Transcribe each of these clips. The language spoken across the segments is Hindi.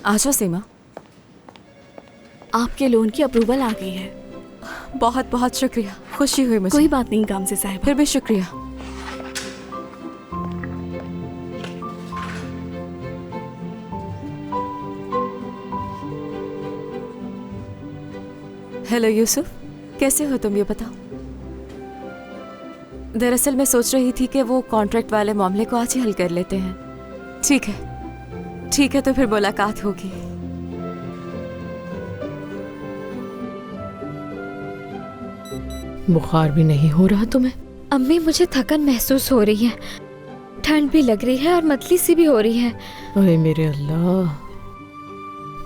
आ जाओ सीमा। आपके लोन की अप्रूवल आ गई है। बहुत बहुत शुक्रिया, खुशी हुई मुझे। कोई बात नहीं गामजे साहब। फिर भी शुक्रिया। हेलो यूसुफ, कैसे हो तुम, ये बताओ। दरअसल मैं सोच रही थी कि वो कॉन्ट्रैक्ट वाले मामले को आज ही हल कर लेते हैं। ठीक है तो फिर मुलाकात होगी। बुखार भी नहीं हो रहा तुम्हें? अम्मी मुझे थकन महसूस हो रही है, ठंड भी लग रही है और मतली सी भी हो रही है। अरे मेरे अल्लाह,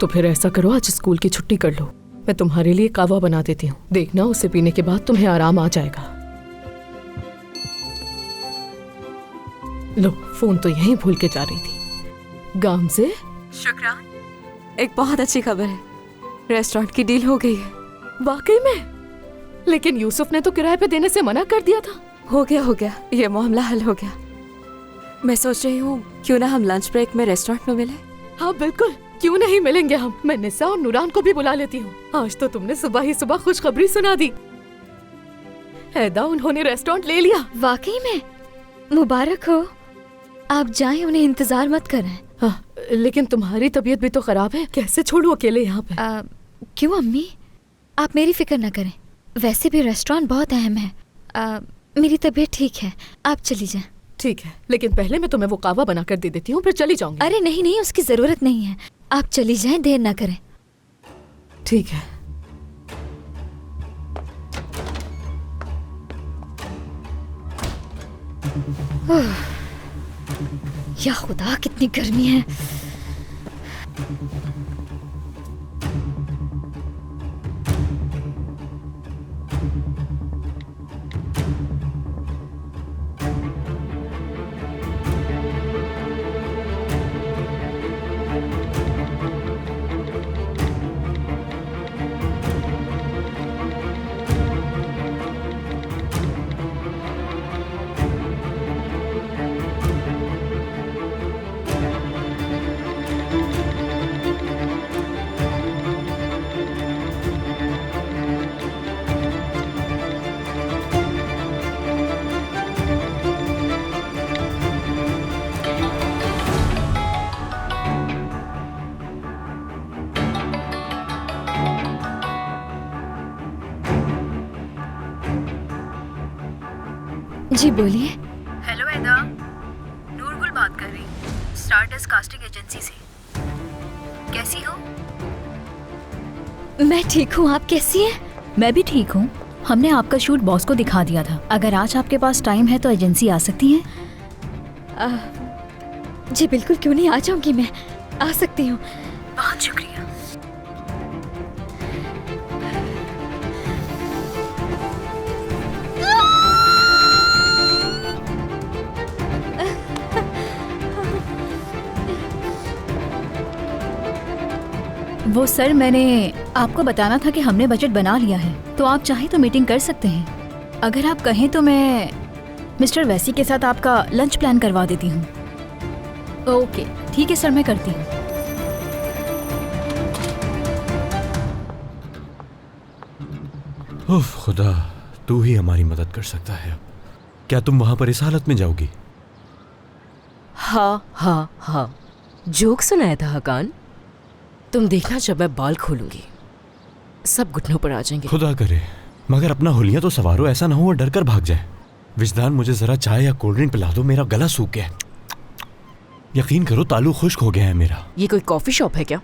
तो फिर ऐसा करो, आज स्कूल की छुट्टी कर लो। मैं तुम्हारे लिए कावा बना देती हूँ, देखना उसे पीने के बाद तुम्हें आराम आ जाएगा। लो, फोन तो यहीं भूल के जा रही थी। गामजे, शुक्रान। एक बहुत अच्छी खबर है, रेस्टोरेंट की डील हो गई है। वाकई में? लेकिन यूसुफ ने तो किराए पे देने से मना कर दिया था। हो गया, ये मामला हल हो गया। मैं सोच रही हूँ क्यों ना हम लंच ब्रेक में रेस्टोरेंट में मिले। हाँ बिल्कुल, क्यों नहीं मिलेंगे हम। मैं निसा और नूरान को भी बुला लेती हूँ। आज तो तुमने सुबह ही सुबह खुशखबरी सुना दी। हैदा, उन्होंने रेस्टोरेंट ले लिया। वाकई में? मुबारक हो। आप जाएं, उन्हें इंतजार मत करें। हाँ, लेकिन तुम्हारी तबीयत भी तो खराब है, कैसे छोड़ू अकेले यहाँ पे? क्यों अम्मी, आप मेरी फिक्र न करें। वैसे भी रेस्टोरेंट बहुत अहम है। मेरी तबीयत ठीक है, आप चली जाएं। ठीक है, लेकिन पहले मैं तुम्हें वो कावा बना कर दे देती हूँ, फिर चली जाऊंगी। अरे नहीं, उसकी जरूरत नहीं है। आप चली जाएं, देर ना करें। ठीक है। या खुदा, कितनी गर्मी है। जी बोलिए। हेलो एदा, नूरगुल बात कर रही, स्टारडस्ट कास्टिंग एजेंसी से। कैसी हो? मैं ठीक हूँ, आप कैसी हैं? मैं भी ठीक हूँ। हमने आपका शूट बॉस को दिखा दिया था। अगर आज आपके पास टाइम है तो एजेंसी आ सकती हैं। जी बिल्कुल, क्यों नहीं, आ जाऊंगी मैं, आ सकती हूँ। बहुत शुक्रिया। वो सर, मैंने आपको बताना था कि हमने बजट बना लिया है, तो आप चाहें तो मीटिंग कर सकते हैं। अगर आप कहें तो मैं मिस्टर वैसी के साथ आपका लंच प्लान करवा देती हूँ। ओके ठीक है सर, मैं करती हूँ। उफ खुदा, तू ही हमारी मदद कर सकता है। क्या तुम वहां पर इस हालत में जाओगी? हाँ, जोक सुनाया था हकान। तुम देखना, जब मैं बाल खोलूंगी सब घुटनों पर आ जाएंगे। खुदा करे, मगर अपना हुलिया तो सवारो, ऐसा ना हो वो डर कर भाग जाए। विजदान, मुझे जरा चाय या कोल्ड ड्रिंक पिला दो, मेरा गला सूख गया है। यकीन करो तालू खुश्क हो गया है मेरा। ये कोई कॉफी शॉप है क्या?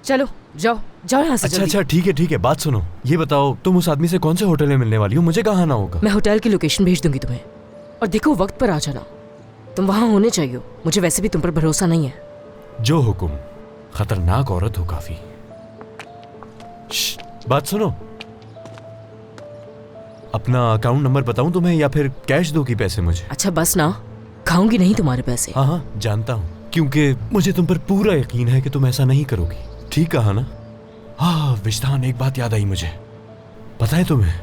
चलो जाओ यहाँ से। अच्छा ठीक है, बात सुनो। ये बताओ, तुम उस आदमी से कौन से होटल में मिलने वाली हो? मुझे कहाँ आना होगा? मैं होटल की लोकेशन भेज दूंगी तुम्हें, और देखो वक्त पर आ जाना। तुम वहां होने चाहिए। मुझे वैसे भी तुम पर भरोसा नहीं है। जो हुकुम। खतरनाक औरत हो काफी। बात सुनो, अपना अकाउंट नंबर बताऊं तुम्हें या फिर कैश दो की पैसे मुझे? अच्छा बस ना, खाऊंगी नहीं तुम्हारे पैसे। हाँ जानता हूँ, क्योंकि मुझे तुम पर पूरा यकीन है कि तुम ऐसा नहीं करोगी। ठीक कहा ना? हाँ विजदान, एक बात याद आई मुझे। पता है तुम्हें,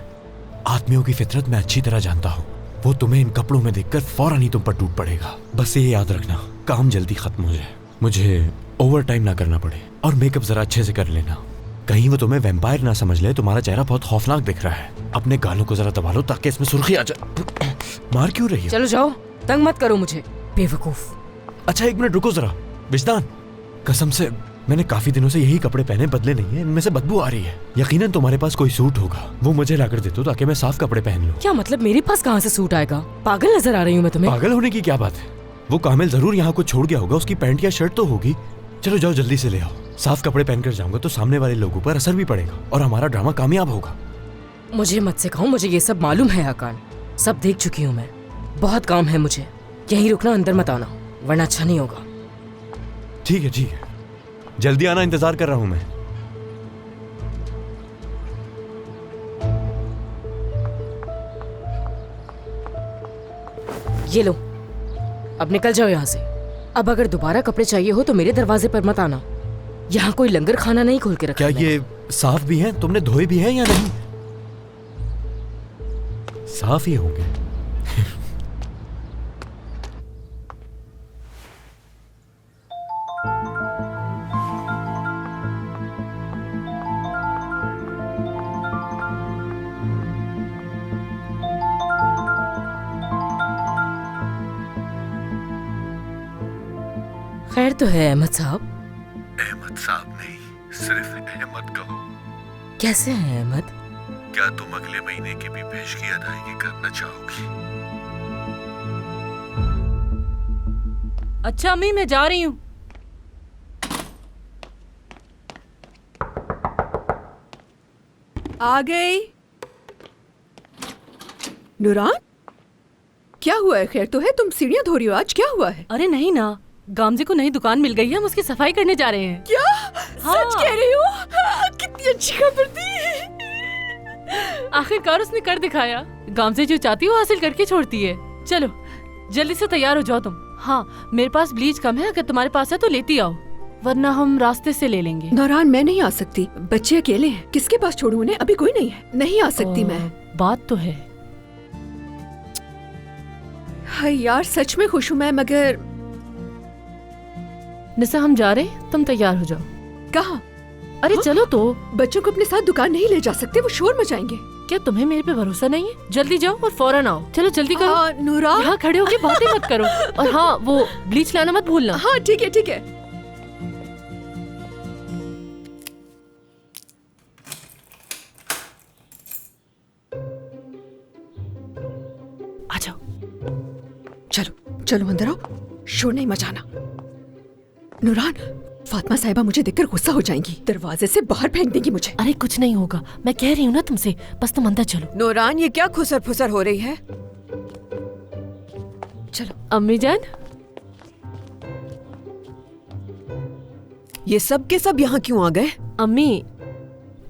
आदमियों की फितरत मैं अच्छी तरह जानता हूँ। वो तुम्हें इन कपड़ों में देखकर फौरन ही तुम पर टूट पड़ेगा। बस ये याद रखना, काम जल्दी खत्म हो जाए। मुझे ओवर टाइम ना करना पड़े और मेकअप जरा अच्छे से कर लेना। कहीं वो तुम्हें वैम्पायर ना समझ ले। तुम्हारा चेहरा बहुत खौफनाक दिख रहा है। अपने गालों को जरा दबा लो ताकि इसमें सुर्खी आ जाए। मार क्यों रही हो? चलो जाओ, तंग मत करो मुझे, बेवकूफ। अच्छा 1 मिनट रुको जरा। विजदान, कसम से मैंने काफी दिनों से यही कपड़े पहने, बदले नहीं है। इनमें से बदबू आ रही है। यकीनन तुम्हारे पास कोई सूट होगा, वो मुझे लाकर दे दो ताकि मैं साफ कपड़े पहन लूं। क्या मतलब मेरे पास कहाँ से सूट आएगा? पागल नजर आ रही हूँ मैं तुम्हें? पागल होने की क्या बात है? वो कामिल जरूर यहाँ कुछ छोड़ गया होगा, उसकी पैंट या शर्ट तो होगी। चलो जाओ जल्दी से ले आओ। साफ कपड़े पहनकर जाऊंगा तो सामने वाले लोगों पर असर भी पड़ेगा और हमारा ड्रामा कामयाब होगा। मुझे मत सिखाओ, मुझे ये सब मालूम है हकान। सब देख चुकी हूँ मैं। बहुत काम है मुझे, यहीं रुकना, अंदर मत आना वरना अच्छा नहीं होगा। ठीक है, जल्दी आना, इंतजार कर रहा हूं मैं। ये लो, अब निकल जाओ यहाँ से। अब अगर दोबारा कपड़े चाहिए हो तो मेरे दरवाजे पर मत आना। यहाँ कोई लंगर खाना नहीं खोल के रखा। क्या ये साफ भी हैं? तुमने धोए भी हैं या नहीं? साफ ही होंगे। खैर तो है अहमद साहब? अहमद साहब नहीं, सिर्फ अहमद कहो। कैसे हैं अहमद? क्या तुम अगले महीने की भी पेश की अदायगी करना चाहोगी? अच्छा अम्मी, मैं जा रही हूँ। आ गई। नूरान, क्या हुआ है? खैर तो है? तुम सीढ़ियाँ धो रही हो आज, क्या हुआ है? अरे नहीं ना, गामजी को नई दुकान मिल गई है, हम उसकी सफाई करने जा रहे हैं। क्या हाँ। सच कह रही हो? कितनी अच्छी खबर दी। आखिरकार उसने कर दिखाया। गामजी जो चाहती है वो हासिल करके छोड़ती है। चलो जल्दी से तैयार हो जाओ तुम। हाँ, मेरे पास ब्लीच कम है, अगर तुम्हारे पास है तो लेती आओ, वरना हम रास्ते से ले लेंगे। नौरान, मैं नहीं आ सकती, बच्चे अकेले हैं, किसके पास छोड़ूं उन्हें? अभी कोई नहीं है, नहीं आ सकती मैं। बात तो है। हाँ यार, सच में खुश हूँ मैं, मगर निसा हम जा रहे हैं, तुम तैयार हो जाओ। कहाँ? अरे हाँ? चलो तो। बच्चों को अपने साथ दुकान नहीं ले जा सकते, वो शोर मचाएंगे। क्या तुम्हें मेरे पे भरोसा नहीं है? जल्दी जाओ और फौरन आओ। चलो जल्दी करो। नूरान, यहाँ खड़े होके बातें मत करो। और हाँ, वो ब्लीच लाना मत भूलना। हाँ ठीक है ठीक है। आ जाओ, चलो चलो अंदर आओ, शोर नहीं मचाना। नूरान, फातिमा साहिबा मुझे देखकर गुस्सा हो जाएंगी, दरवाजे से बाहर फेंक देंगी मुझे। अरे कुछ नहीं होगा, मैं कह रही हूँ ना तुमसे, बस तुम अंदर चलो। नूरान, ये क्या खुसर फुसर हो रही है? चलो। अम्मी जान, ये सब के सब यहाँ क्यों आ गए? अम्मी,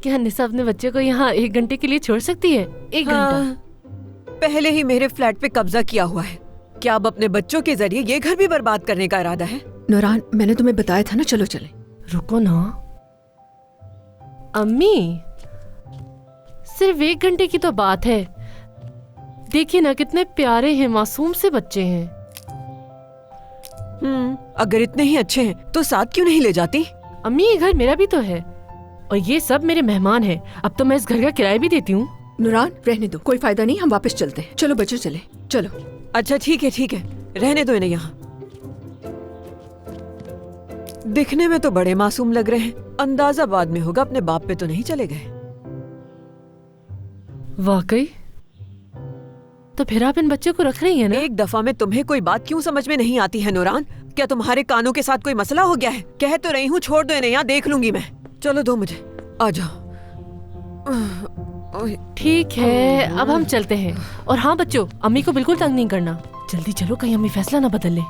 क्या निसा अपने बच्चे को यहाँ 1 घंटे के लिए छोड़ सकती है? 1 घंटा? पहले ही मेरे फ्लैट पे कब्जा किया हुआ है, क्या अब अपने बच्चों के जरिए ये घर भी बर्बाद करने का इरादा है? नूरान, मैंने तुम्हें बताया था ना, चलो चले। रुको ना अम्मी, सिर्फ 1 घंटे की तो बात है। देखिए ना कितने प्यारे हैं, मासूम से बच्चे हैं। अगर इतने ही अच्छे हैं तो साथ क्यों नहीं ले जाती? अम्मी, ये घर मेरा भी तो है और ये सब मेरे मेहमान हैं। अब तो मैं इस घर का किराया भी देती हूँ। नूरान, रहने दो, कोई फायदा नहीं, हम वापस चलते हैं। चलो बच्चों, चले चलो। अच्छा ठीक है, रहने दो इन्हें यहाँ। दिखने में तो बड़े मासूम लग रहे हैं, अंदाजा बाद में होगा अपने बाप पे तो नहीं चले गए। वाकई? तो फिर आप इन बच्चों को रख रही हैं ना? एक दफा में तुम्हें कोई बात क्यों समझ में नहीं आती है नूरान? क्या तुम्हारे कानों के साथ कोई मसला हो गया है? कह तो रही हूँ छोड़ दो इन्हें, यहाँ देख लूंगी मैं। चलो दो मुझे, आ जाओ। ठीक है, अब हम चलते हैं। और हाँ बच्चों, अम्मी को बिल्कुल तंग नहीं करना। जल्दी चलो, कहीं अम्मी फैसला ना बदल ले।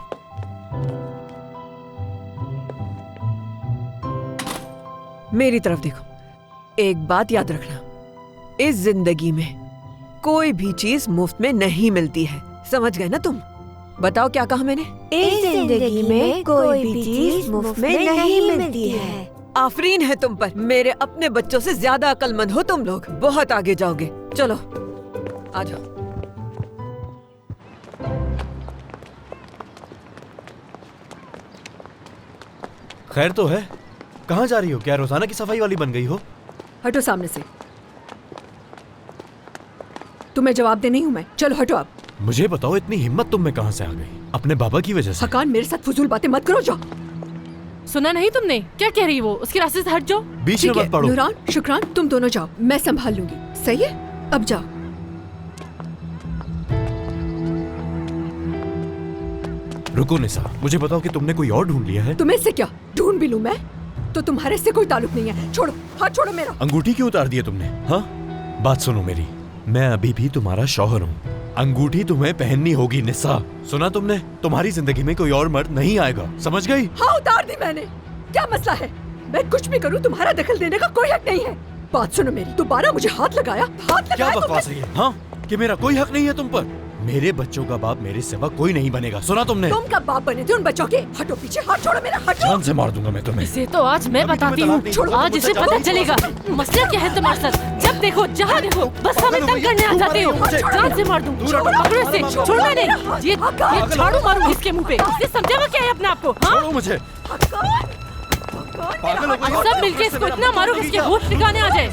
मेरी तरफ देखो, एक बात याद रखना, इस जिंदगी में कोई भी चीज मुफ्त में नहीं मिलती है, समझ गए ना तुम? बताओ क्या कहा मैंने? इस जिंदगी में कोई भी चीज मुफ्त में नहीं मिलती है। आफरीन है तुम पर, मेरे अपने बच्चों से ज्यादा अक्लमंद हो तुम लोग, बहुत आगे जाओगे। चलो आ जाओ। खैर तो है। कहाँ जा रही हो? क्या रोजाना की सफाई वाली बन गई हो? हटो सामने से। तुम्हें जवाब दे नहीं हूं मैं। चलो हटो आप। मुझे बताओ, इतनी हिम्मत तुम में कहाँ से आ गई? अपने बाबा की वजह से? हकान, मेरे साथ फजूल बातें मत करो। जाओ। सुना नहीं तुमने? क्या कह रही वो? उसके रास्ते से हट जाओ। बीच में मत पड़ो। नूरान, शुक्रान, तुम दोनों जाओ, मैं संभाल लूंगी। सही है? अब जाओ। रुको निसा, मुझे बताओ कि तुमने कोई और ढूंढ लिया है? तुम्हें से क्या ढूंढ भी लूं मैं? तो तुम्हारे से कोई ताल्लुक नहीं है। छोड़ो, हाथ छोड़ो मेरा। अंगूठी क्यों उतार दी है तुमने? हाँ, बात सुनो मेरी, मैं अभी भी तुम्हारा शौहर हूँ। अंगूठी तुम्हें पहननी होगी निसा। सुना तुमने? तुम्हारी जिंदगी में कोई और मर्द नहीं आएगा, समझ गई? हाँ, उतार दी मैंने। क्या मसला है? मैं कुछ भी करूँ, तुम्हारा दखल देने का कोई हक नहीं है। बात सुनो मेरी, दोबारा मुझे हाथ लगाया। क्या बकवास है ये? हाँ, कि मेरा कोई हक नहीं है तुम पर? मेरे बच्चों का बाप मेरे सिवा कोई नहीं बनेगा, सुना तुमने? तुम कब बाप बने थे उन बच्चों के? हटो पीछे, हाथ छोड़ो मेरा, हटो। जान से मार दूंगा मैं तुम्हें। इसे तो आज मैं बताती हूँ। आज इसे पता चलेगा मसला क्या है तुम्हारे साथ। जब देखो, जहाँ देखो, बस हमें तंग करने आ जाते हो। जान से मार दूँ। पकड़ो इसे, छोड़ना नहीं। ये झाड़ू मारूंगी इसके मुंह पे। इसे समझावा क्या है अपने आप को? हाँ, मुझे सब मिलके इसको इतना मारो कि इसके होश ठिकाने आ जाए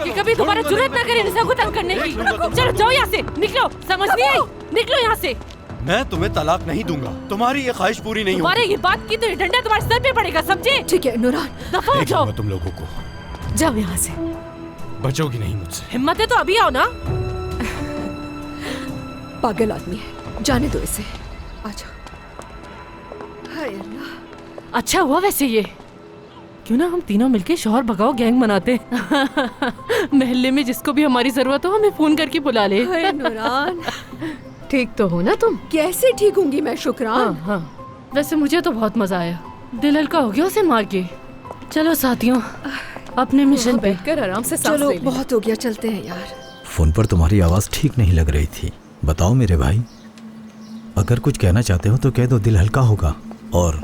कि कभी दोबारा जुर्रत ना करे निसा को तंग करने की। चलो जाओ यहाँ से, निकलो। समझ नहीं आई? निकलो यहाँ से। मैं तुम्हें तलाक नहीं दूंगा। तुम्हारी ये ख्वाहिश पूरी नहीं होगी। तुम्हारे ये बात की तो ये डंडा तुम्हारे सर पे पड़ेगा, समझे? ठीक है नूरान, दफा हो जाओ। तुम लोगों को जाओ यहाँ से। बचोगी नहीं मुझसे। हिम्मत है तो अभी आओ ना। पागल आदमी है, जाने दो इसे। आजा। हाय अल्लाह। अच्छा हुआ वैसे ये, क्यों ना हम तीनों मिलके शौहर भगाओ गैंग बनाते। महल्ले में जिसको भी हमारी जरूरत हो हमें फोन करके बुला ले। हाय नूरान, ठीक तो हो ना तुम? कैसे ठीक होंगी मैं शुक्रान। हाँ, वैसे मुझे तो बहुत मजा आया। दिल हल्का हो गया उसे मार के। चलो साथियों, अपने मिशन पे बैठकर आराम से सांस ले ले। बहुत हो गया, चलते हैं यार। फोन पर तुम्हारी आवाज ठीक नहीं लग रही थी। बताओ मेरे भाई, अगर कुछ कहना चाहते हो तो कह दो, दिल हल्का होगा और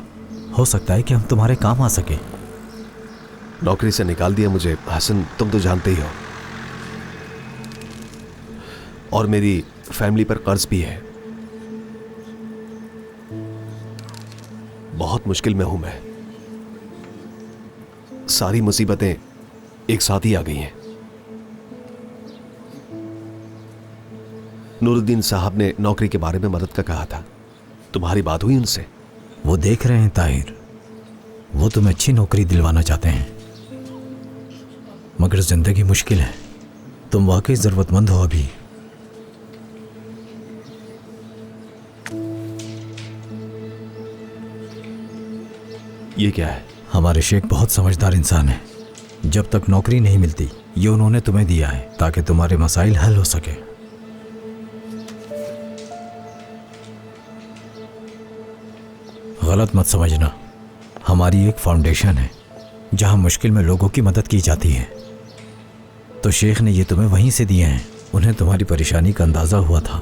हो सकता है कि हम तुम्हारे काम आ सके। नौकरी से निकाल दिया मुझे हसन, तुम तो जानते ही हो, और मेरी फैमिली पर कर्ज भी है। बहुत मुश्किल में हूं मैं। सारी मुसीबतें एक साथ ही आ गई हैं। नूरुद्दीन साहब ने नौकरी के बारे में मदद का कहा था, तुम्हारी बात हुई उनसे? वो देख रहे हैं ताहिर, वो तुम्हें अच्छी नौकरी दिलवाना चाहते हैं, मगर जिंदगी मुश्किल है। तुम वाकई जरूरतमंद हो अभी। ये क्या है? हमारे शेख बहुत समझदार इंसान है। जब तक नौकरी नहीं मिलती, ये उन्होंने तुम्हें दिया है ताकि तुम्हारे मसाइल हल हो सके। गलत मत समझना, हमारी एक फाउंडेशन है जहां मुश्किल में लोगों की मदद की जाती है। तो शेख ने ये तुम्हें वहीं से दिए हैं। उन्हें तुम्हारी परेशानी का अंदाजा हुआ था।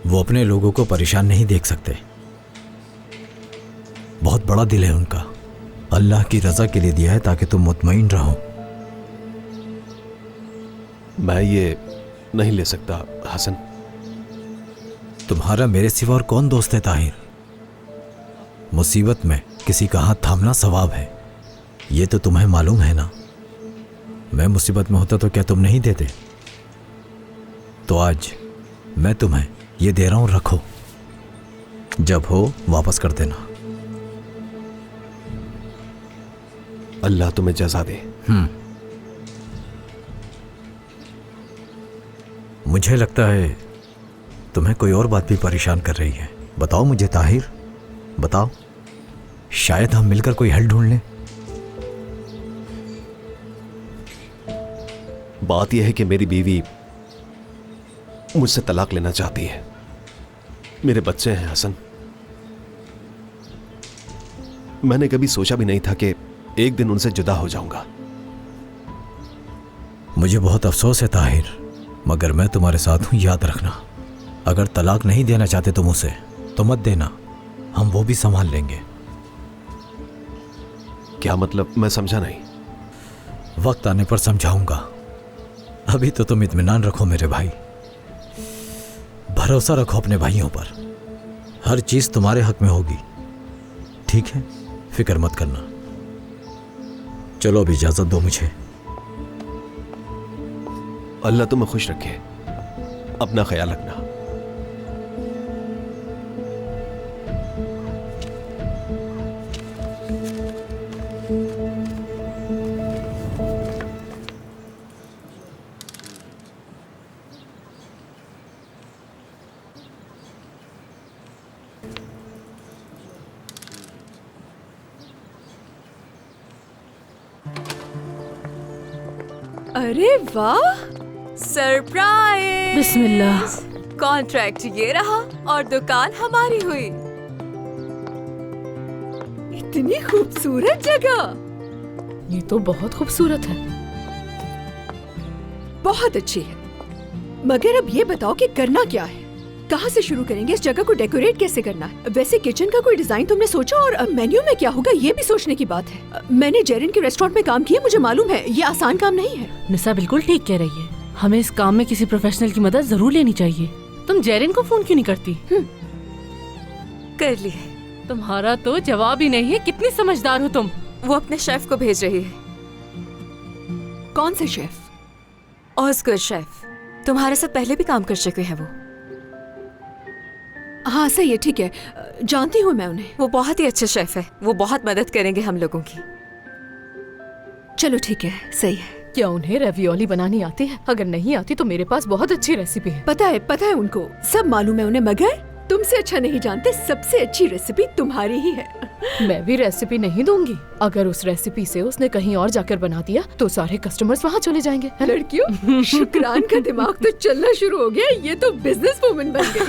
वो अपने लोगों को परेशान नहीं देख सकते। बहुत बड़ा दिल है उनका। अल्लाह की रजा के लिए दिया है ताकि तुम मुतमईन रहो। मैं ये नहीं ले सकता हसन। तुम्हारा मेरे सिवा और कौन दोस्त है ताहिर? मुसीबत में किसी का हाथ थामना सवाब है, ये तो तुम्हें मालूम है ना। मैं मुसीबत में होता तो क्या तुम नहीं देते? तो आज मैं तुम्हें ये दे रहा हूं, रखो, जब हो वापस कर देना। अल्लाह तुम्हें जज़ा दे। मुझे लगता है तुम्हें कोई और बात भी परेशान कर रही है। बताओ मुझे ताहिर, बताओ, शायद हम मिलकर कोई हल ढूंढ लें। बात यह है कि मेरी बीवी मुझसे तलाक लेना चाहती है। मेरे बच्चे हैं हसन। मैंने कभी सोचा भी नहीं था कि एक दिन उनसे जुदा हो जाऊंगा। मुझे बहुत अफसोस है ताहिर, मगर मैं तुम्हारे साथ हूं, याद रखना। अगर तलाक नहीं देना चाहते तुम उसे तो मत देना, हम वो भी संभाल लेंगे। क्या मतलब? मैं समझा नहीं। वक्त आने पर समझाऊंगा। अभी तो तुम इत्मीनान रखो मेरे भाई, भरोसा रखो अपने भाइयों पर। हर चीज तुम्हारे हक में होगी, ठीक है? फिक्र मत करना। चलो अब इजाजत दो मुझे। अल्लाह तुम्हें खुश रखे, अपना ख्याल रखना। अरे वाह, सरप्राइज! बिस्मिल्लाह। कॉन्ट्रैक्ट ये रहा और दुकान हमारी हुई। इतनी खूबसूरत जगह। ये तो बहुत खूबसूरत है। बहुत अच्छी है, मगर अब ये बताओ कि करना क्या है? कहाँ से शुरू करेंगे? इस जगह को डेकोरेट कैसे करना है? वैसे किचन का कोई डिजाइन तुमने सोचा? और मेन्यू में क्या होगा ये भी सोचने की बात है। मैंने जेरिन के रेस्टोरेंट में काम किया, मुझे मालूम है ये आसान काम नहीं है। निसा बिल्कुल ठीक कह रही है, हमें इस काम में किसी प्रोफेशनल की मदद जरूर लेनी चाहिए। तुम जेरिन को फोन क्यों नहीं करती? कर ली है। तुम्हारा तो जवाब ही नहीं है। कितनी समझदार हो तुम। वो अपने शेफ को भेज रही है। कौन से शेफ? ऑस्कर शेफ, तुम्हारे साथ पहले भी काम कर चुके हैं वो। हाँ सही है, ठीक है, जानती हूँ मैं उन्हें। वो बहुत ही अच्छे शेफ है, वो बहुत मदद करेंगे हम लोगों की। चलो ठीक है, सही है। क्या उन्हें रेवियोली बनानी आती है? अगर नहीं आती तो मेरे पास बहुत अच्छी रेसिपी है। पता है उनको, सब मालूम है उन्हें, मगर तुमसे अच्छा नहीं जानते। सबसे अच्छी रेसिपी तुम्हारी ही है। मैं भी रेसिपी नहीं दूंगी। अगर उस रेसिपी से उसने कहीं और जाकर बना दिया तो सारे कस्टमर्स वहाँ चले जाएंगे। लड़कियों, शुक्रान का दिमाग तो चलना शुरू हो गया। ये तो बिजनेस वुमन बन गई।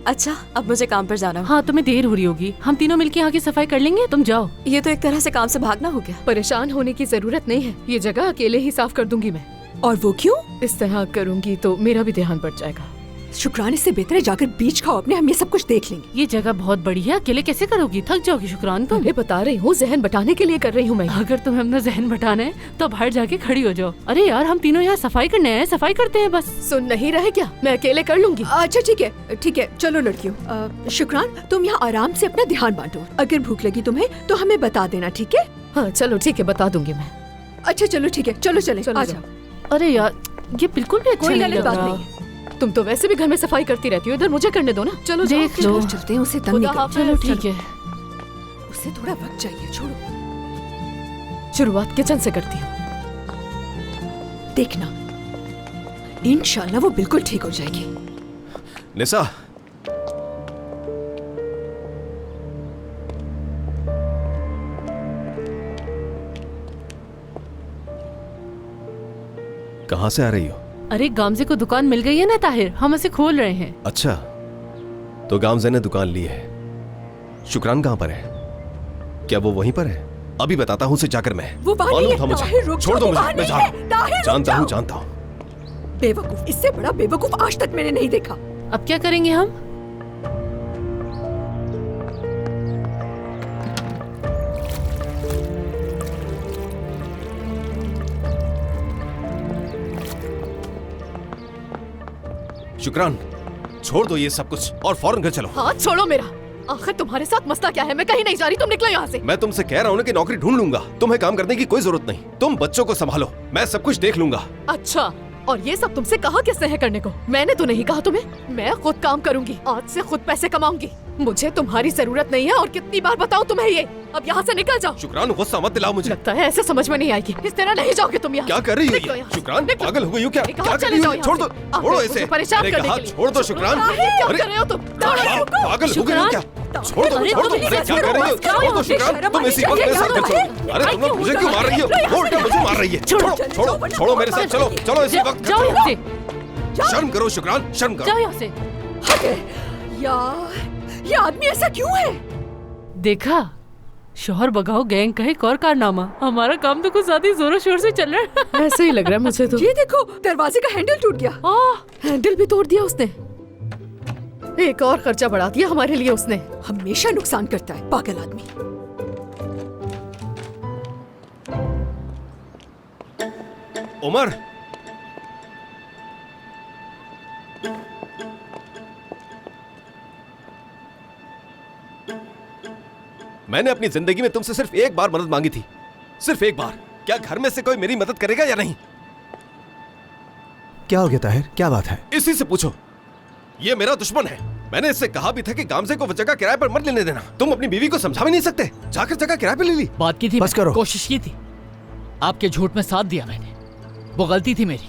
अच्छा, अब मुझे काम पर जाना हो। हाँ, तुम्हें देर हो रही होगी। हम तीनों मिलके यहाँ की सफाई कर लेंगे, तुम जाओ। ये तो एक तरह से काम से भागना हो गया। परेशान होने की जरूरत नहीं है, ये जगह अकेले ही साफ कर दूंगी मैं। और वो क्यों? इस तरह करूंगी तो मेरा भी ध्यान बढ़ जाएगा। शुक्रान, इससे बेहतर है जाकर बीच खाओ अपने, हम ये सब कुछ देख लेंगे। ये जगह बहुत बड़ी है, अकेले कैसे करोगी? थक जाओगी शुक्रान। तुम मैं बता रही हूँ, जहन बटाने के लिए कर रही हूँ मैं। अगर तुम्हें अपना जहन बटाना है तो बाहर जाके खड़ी हो जाओ। अरे यार, हम तीनों यहाँ सफाई करने आए हैं, सफाई करते हैं बस। सुन नहीं रहे क्या? मैं अकेले कर लूंगी। अच्छा ठीक है, चलो लड़कियों। शुक्रान, तुम यहाँ आराम से अपना ध्यान बांटो। अगर भूख लगी तुम्हें तो हमें बता देना, ठीक है? हाँ चलो ठीक है, बता दूंगी मैं। अच्छा चलो ठीक है, चलो चले, आ जाओ। अरे यार, ये बिल्कुल भी अच्छा कोई नहीं गलत बात लग नहीं रहा। तुम तो वैसे भी घर में सफाई करती रहती हो, इधर मुझे करने दो ना। चलो देख लो, चलते हैं, उसे तंग नहीं करो। चलो ठीक है, उसे थोड़ा वक्त चाहिए, छोड़ो। शुरुआत किचन से करती हूँ। देखना, इंशाल्लाह वो बिल्कुल ठीक हो जाएगी। निसा, कहाँ से आ रही हो? अरे गामजे को दुकान मिल गई है ना ताहिर, हम उसे खोल रहे हैं। अच्छा, तो गामजे ने दुकान ली है। शुक्रान कहाँ पर है? क्या वो वहीं पर है? अभी बताता हूँ उसे जाकर मैं। वो वहाँ नहीं है। ताहिर, रुक छोड़ जाओ, दो मुझे, वहाँ मैं नहीं है। ताहिर, जानता रुक हूँ जाओ। जानता हूँ। बेवकूफ, इससे बड़ा बेवकूफ आज तक मैंने नहीं देखा। अब क्या करेंगे हम? शुक्रान, छोड़ दो ये सब कुछ और फौरन घर चलो। हाथ छोड़ो मेरा। आखिर तुम्हारे साथ मसला क्या है? मैं कहीं नहीं जा रही, तुम निकलो यहाँ से। मैं तुमसे कह रहा हूँ ना कि नौकरी ढूंढ लूंगा, तुम्हें काम करने की कोई जरूरत नहीं। तुम बच्चों को संभालो, मैं सब कुछ देख लूंगा। अच्छा, और ये सब तुमसे कहा किसने है करने को? मैंने तो नहीं कहा तुम्हें। मैं खुद काम करूंगी, आज से खुद पैसे कमाऊंगी। मुझे तुम्हारी जरूरत नहीं है, और कितनी बार बताऊं तुम्हें ये? अब यहाँ से निकल जाओ। शुक्रान, गुस्सा मत दिलाओ मुझे। लगता है ऐसे समझ में नहीं आएगी। इस तरह नहीं जाओगे तुम यहाँ। क्या कर रही निकलो हो? यहाँ। शुक्रान, पागल हो गई हो क्या? कहा क्या कर चले रही जाओ हो? यहाँ छोड़ दो, से। छोड़ो मुझे इसे। परेशान अरे करने कहा के लिए। छोड़ दो शुक्रान। क्या अरे, कर रहे हो तुम? पागल हो गई हो क्या? छोड़ दो, अरे, छोड़ दो। तुम अरे क्या कर रही हो? छोड़ दो शुक्रान, तुम इसी वक्त मेरे साथ घर चलो। अरे तुम लोग मुझे क्यों मार रही हो? वो उल्टा मुझे मार रही है। छोड़ो, छोड़ो, छोड़ो मेरे साथ, चलो, चलो इसी वक्त घर जाओ चलो। यहाँ से। शर्म करो शुक्रान, शर्म जाओ करो। यहाँ से। यार, ये आदमी ऐसा क्यों है? देखा, शोहर बगाओ गैंग का एक और कारनामा। हमारा काम तो कुछ ज्यादा जोरों शोर से चल रहा है। ऐसा ही लग रहा है मुझे तो। ये देखो, दरवाजे का हैंडल टूट गया। हैंडल भी तोड़ दिया उसने। एक और खर्चा बढ़ा दिया हमारे लिए उसने। हमेशा नुकसान करता है, पागल आदमी। उमर, मैंने अपनी जिंदगी में तुमसे सिर्फ एक बार मदद मांगी थी, सिर्फ एक बार। क्या घर में से कोई मेरी मदद करेगा या नहीं? क्या हो गया ताहिर, क्या बात है? इसी से पूछो। ये मेरा दुश्मन है। मैंने इससे कहा भी था कि गामजे को वो जगह किराए पर मत लेने देना। तुम अपनी बीवी को समझा भी नहीं सकते, जाकर जगह किराए पर ले ली। बात की थी, बस करो। कोशिश की थी, आपके झूठ में साथ दिया मैंने। वो गलती थी मेरी,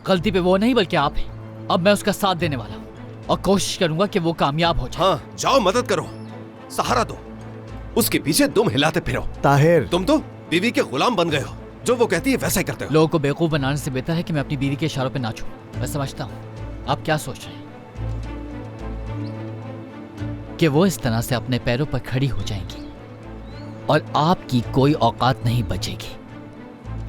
गलती पे वो नहीं बल्कि आप हैं। अब मैं उसका साथ देने वाला हूँ और कोशिश करूंगा कि वो कामयाब हो जाए। हाँ, जाओ मदद करो, सहारा दो, उसके पीछे दुम हिलाते फिरो। ताहिर, तुम तो बीवी के गुलाम बन गए हो, जो वो कहती है वैसा ही करते हो। लोगों को बेवकूफ बनाने से बेहतर है कि मैं अपनी बीवी के इशारों पे नाचूं। मैं समझता हूँ आप क्या सोच रहे हैं, कि वो इस तरह से अपने पैरों पर खड़ी हो जाएंगी और आपकी कोई औकात नहीं बचेगी।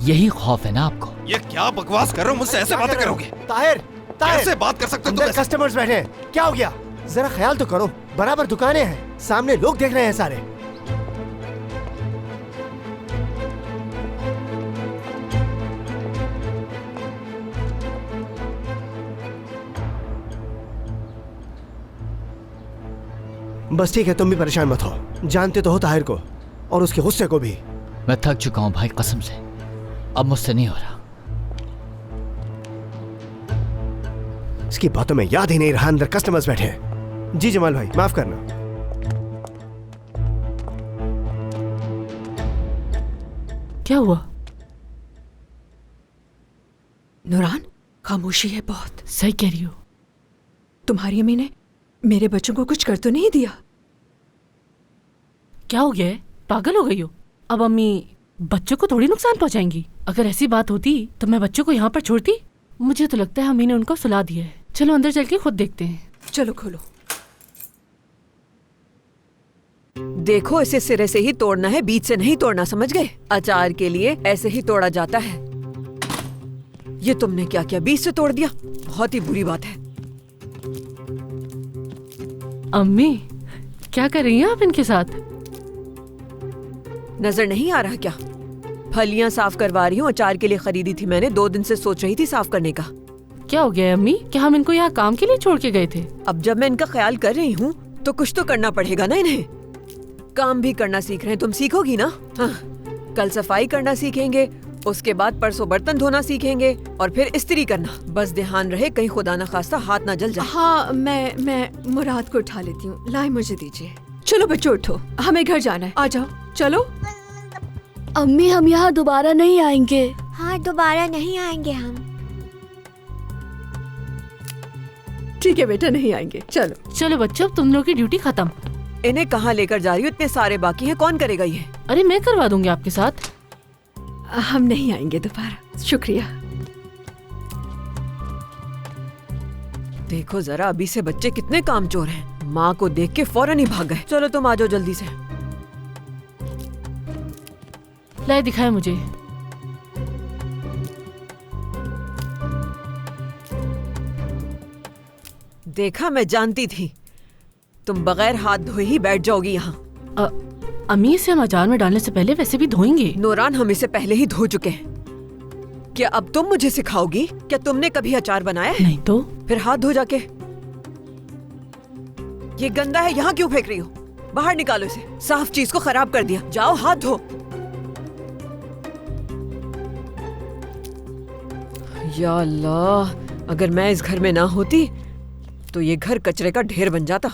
यही खौफ है ना आपको? ये क्या बकवास कर रहे हो? मुझसे ऐसे बातें करोगे? ताहिर, ताहिर, कैसे बात कर सकते हो? अंदर कस्टमर्स बैठे हैं, क्या हो गया? जरा ख्याल तो करो, बराबर दुकानें हैं, सामने लोग देख रहे हैं सारे। बस ठीक है, तुम भी परेशान मत हो। जानते तो हो ताहिर को और उसके गुस्से को भी। मैं थक चुका हूं भाई, कसम से अब मुझसे नहीं हो रहा। इसकी बातों में याद ही नहीं रहा, अंदर कस्टमर्स बैठे हैं। जी जमाल भाई, माफ करना। क्या हुआ? नूरान, खामोशी है बहुत। सही कह रही हो। तुम्हारी अम्मी ने मेरे बच्चों को कुछ कर तो नहीं दिया? क्या हो गया है? पागल हो गई हो? अब अम्मी बच्चों को थोड़ी नुकसान पहुंचाएंगी। अगर ऐसी बात होती तो मैं बच्चों को यहाँ पर छोड़ती। मुझे तो लगता है अम्मी ने उनको सुला दिया है। चलो अंदर चल के खुद देखते हैं। चलो खोलो। देखो, इसे सिरे से ही तोड़ना है, बीच से नहीं तोड़ना, समझ गए? अचार के लिए ऐसे ही तोड़ा जाता है। ये तुमने क्या किया, बीच से तोड़ दिया? बहुत ही बुरी बात है। अम्मी क्या कर रही हैं आप इनके साथ? नजर नहीं आ रहा क्या? फलियां साफ करवा रही हूँ, अचार के लिए खरीदी थी मैंने, 2 दिन से सोच रही थी साफ करने का। क्या हो गया अम्मी? क्या हम इनको यहाँ काम के लिए छोड़ के गए थे? अब जब मैं इनका ख्याल कर रही हूँ तो कुछ तो करना पड़ेगा ना इन्हें। काम भी करना सीख रहे हैं, तुम सीखोगी ना? हाँ। कल सफाई करना सीखेंगे, उसके बाद परसों बर्तन धोना सीखेंगे और फिर इस्त्री करना। बस ध्यान रहे कहीं खुदा न खास्ता हाथ ना जल जाए। हाँ, मैं मुराद को उठा लेती हूँ। लाए मुझे दीजिए। चलो बच्चों उठो, हमें घर जाना है। आ जाओ, चलो। अम्मी, हम यहाँ दोबारा नहीं आएंगे। हाँ, दोबारा नहीं आएंगे हम। ठीक है बेटा, नहीं आएंगे। चलो चलो बच्चों, तुम लोग की ड्यूटी खत्म। इन्हें कहाँ लेकर जा रही हो? इतने सारे बाकी हैं, कौन करेगा ये? अरे मैं करवा दूंगी आपके साथ। हम नहीं आएंगे दोबारा। शुक्रिया। देखो जरा, अभी से बच्चे कितने कामचोर हैं। माँ को देख के फौरन ही भाग गए। चलो तुम आ जाओ जल्दी से। लाए दिखाए मुझे। देखा, मैं जानती थी तुम बगैर हाथ धोए ही बैठ जाओगी यहाँ। अम्मी, इसे हम अचार में डालने से पहले वैसे भी धोएंगे। नूरान, हम इसे पहले ही धो चुके हैं। क्या अब तुम मुझे सिखाओगी? क्या तुमने कभी अचार बनाया है? नहीं तो फिर हाथ धो जाके। ये गंदा है, यहाँ क्यों फेंक रही हो? बाहर निकालो इसे। साफ चीज को खराब कर दिया। जाओ हाथ धो। या अल्लाह, अगर मैं इस घर में ना होती तो ये घर कचरे का ढेर बन जाता।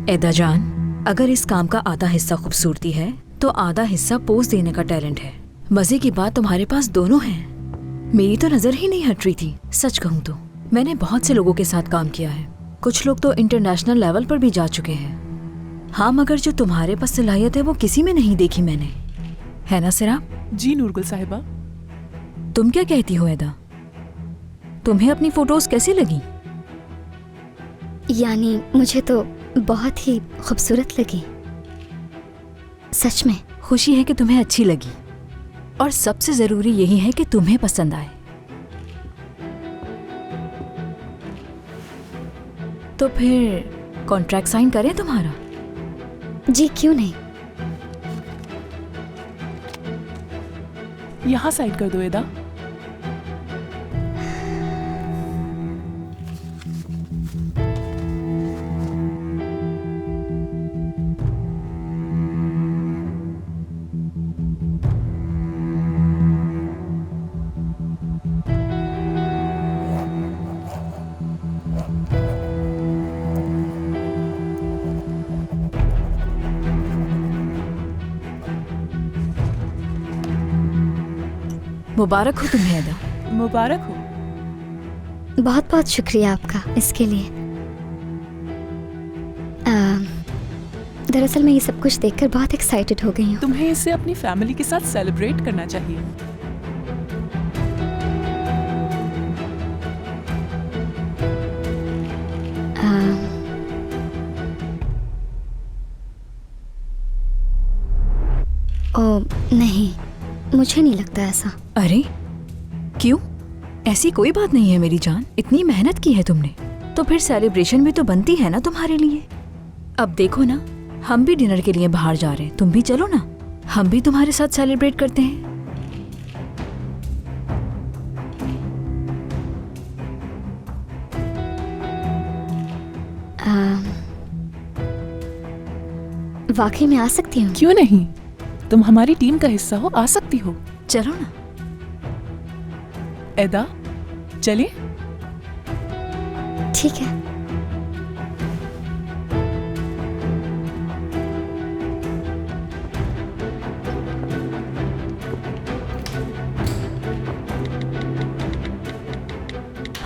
एदा जान, अगर इस काम का आधा हिस्सा खूबसूरती है तो आधा हिस्सा पोज देने का टैलेंट है। मजे की बात, तुम्हारे पास दोनों हैं। मेरी तो नजर ही नहीं हट रही थी। सच कहूँ तो मैंने बहुत से लोगों के साथ काम किया है, कुछ लोग तो इंटरनेशनल लेवल पर भी जा चुके हैं। हाँ, मगर जो तुम्हारे पास सलाहियत है वो किसी में नहीं देखी मैंने, है ना सिरा? जी नूरगुल साहिबा। तुम क्या कहती हो एदा? तुम्हें अपनी फोटोज कैसी लगी? यानी मुझे तो बहुत ही खूबसूरत लगी, सच में। खुशी है कि तुम्हें अच्छी लगी और सबसे जरूरी यही है कि तुम्हें पसंद आए। तो फिर कॉन्ट्रैक्ट साइन करें तुम्हारा? जी क्यों नहीं। यहाँ साइड कर दो एदा। मुबारक हो तुम्हें अदा। मुबारक हो। बहुत बहुत शुक्रिया आपका इसके लिए। दरअसल मैं ये सब कुछ देखकर बहुत एक्साइटेड हो गई हूँ। तुम्हें इसे अपनी फैमिली के साथ सेलिब्रेट करना चाहिए। ओ नहीं, मुझे नहीं लगता ऐसा। अरे क्यों? ऐसी कोई बात नहीं है मेरी जान, इतनी मेहनत की है तुमने तो फिर सेलिब्रेशन भी तो बनती है ना तुम्हारे लिए। अब देखो ना, हम भी डिनर के लिए बाहर जा रहे हैं, तुम भी चलो ना, हम भी तुम्हारे साथ सेलिब्रेट करते हैं। वाकई में आ सकती हूँ? क्यों नहीं, तुम हमारी टीम का हिस्सा हो, आ सकती हो। चलो ना। एदा चलिए। ठीक है।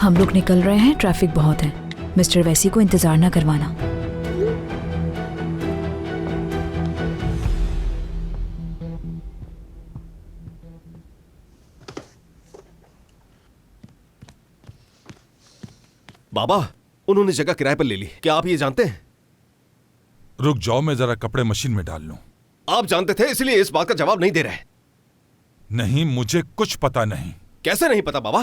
हम लोग निकल रहे हैं, ट्रैफिक बहुत है। मिस्टर वैसी को इंतजार ना करवाना। बाबा, उन्होंने जगह किराए पर ले ली, क्या आप ये जानते हैं? रुक जाओ, मैं जरा कपड़े मशीन में डाल लूं। आप जानते थे इसलिए इस बात का जवाब नहीं दे रहे। नहीं, मुझे कुछ पता नहीं। कैसे नहीं पता बाबा?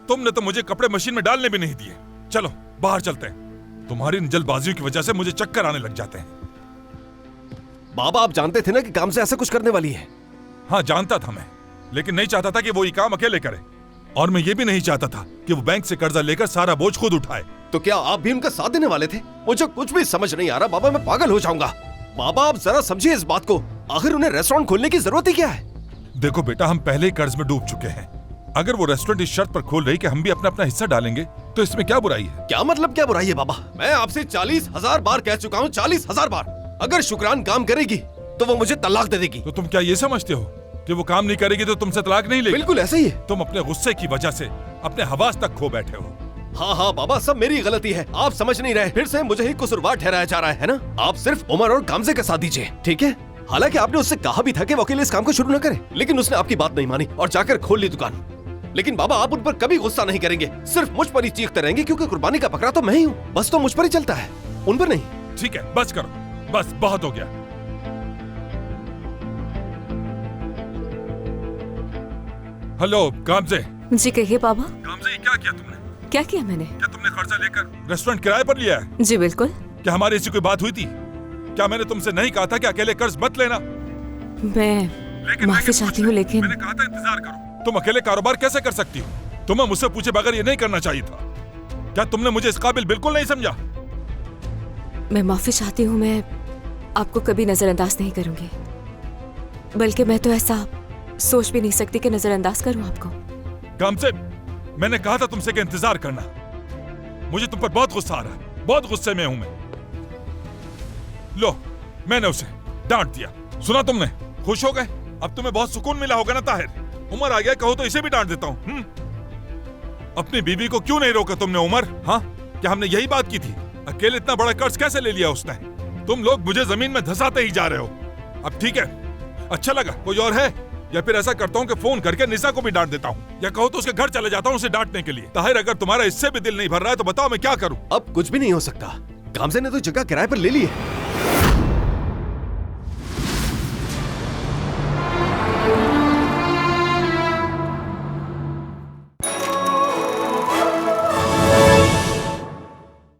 तुमने तो मुझे कपड़े मशीन में डालने भी नहीं दिए। चलो बाहर चलते हैं, तुम्हारी इन जल्दबाजियों की वजह से मुझे चक्कर आने लग जाते हैं। बाबा, आप जानते थे ना कि काम से ऐसा कुछ करने वाली है। हाँ जानता था मैं, लेकिन नहीं चाहता था कि वो ये काम अकेले करे, और मैं ये भी नहीं चाहता था कि वो बैंक से कर्जा लेकर सारा बोझ खुद उठाए। तो क्या आप भी उनका साथ देने वाले थे? मुझे कुछ भी समझ नहीं आ रहा बाबा, मैं पागल हो जाऊंगा। बाबा आप जरा समझिए इस बात को, आखिर उन्हें रेस्टोरेंट खोलने की जरूरत ही क्या है? देखो बेटा, हम पहले ही कर्ज में डूब चुके हैं। अगर वो रेस्टोरेंट इस शर्त पर खोल रही कि हम भी अपना अपना हिस्सा डालेंगे, तो इसमें क्या बुराई है? क्या मतलब क्या बुराई है बाबा? मैं आपसे 40,000 बार कह चुका हूँ, 40,000 बार। अगर शुक्रान काम करेगी तो वो मुझे तलाक दे देगी। तो तुम क्या ये समझते हो कि वो काम नहीं करेगी तो तुमसे तलाक नहीं लेगी? बिल्कुल ऐसे ही है। तुम अपने गुस्से की वजह से अपने हवास तक खो बैठे हो। हाँ हाँ बाबा, सब मेरी गलती है, आप समझ नहीं रहे। फिर से मुझे ही कसूरवार ठहराया जा रहा है ना? आप सिर्फ उमर और गामजे का साथ दीजिए, ठीक है? हालांकि आपने उससे कहा भी था कि वो अकेले इस काम को शुरू न करे, लेकिन उसने आपकी बात नहीं मानी और जाकर खोल ली दुकान। लेकिन बाबा आप उन पर कभी गुस्सा नहीं करेंगे, सिर्फ मुझ पर ही चीखते रहेंगे, क्योंकि कुर्बानी का बकरा तो मैं ही हूँ। बस तो मुझ पर ही चलता है, उन पर नहीं। ठीक है, बस करो, बस बहुत हो गया। हेलो गामजे। जी कहिए बाबा। गामजे, क्या किया तुमने? क्या किया मैंने? क्या तुमने कर्जा लेकर रेस्टोरेंट किराए पर लिया है? जी बिल्कुल। क्या हमारी ऐसी कोई बात हुई थी? क्या मैंने तुमसे नहीं कहा था कि अकेले कर्ज मत लेना? मैं माफी चाहती हूँ, लेकिन मैंने कहा था इंतजार करो। तुम अकेले कारोबार कैसे कर सकती हो? तुम्हें मुझसे पूछे बगैर ये नहीं करना चाहिए था। क्या तुमने मुझे इस काबिल बिल्कुल नहीं समझा? मैं माफी चाहती हूँ, मैं आपको कभी नजरअंदाज नहीं करूंगी, बल्कि मैं तो ऐसा सोच भी नहीं सकती कि नजरअंदाज करूं आपको। गामजे, मैंने कहा था तुमसे कि इंतजार करना। मुझे तुम पर बहुत गुस्सा आ रहा है, बहुत गुस्से में हूं मैं। लो, मैंने उसे डांट दिया। सुना तुमने? खुश हो गए? अब तुम्हें बहुत सुकून मिला होगा ना ताहिर? उमर आ गया, कहो तो इसे भी डांट देता हूँ। अपनी बीवी को क्यों नहीं रोका तुमने उमर? हाँ, क्या हमने यही बात की थी? अकेले इतना बड़ा कर्ज कैसे ले लिया उसने? तुम लोग मुझे जमीन में धंसाते ही जा रहे हो। अब ठीक है, अच्छा लगा। कोई और है? या फिर ऐसा करता हूँ कि फोन करके निशा को भी डांट देता हूँ, या कहो तो उसके घर चले जाता हूँ उसे डांटने के लिए। ताहिर, अगर तुम्हारा इससे भी दिल नहीं भर रहा है तो बताओ मैं क्या करूँ? अब कुछ भी नहीं हो सकता। गामजे ने तो जगह किराए पर ले ली है।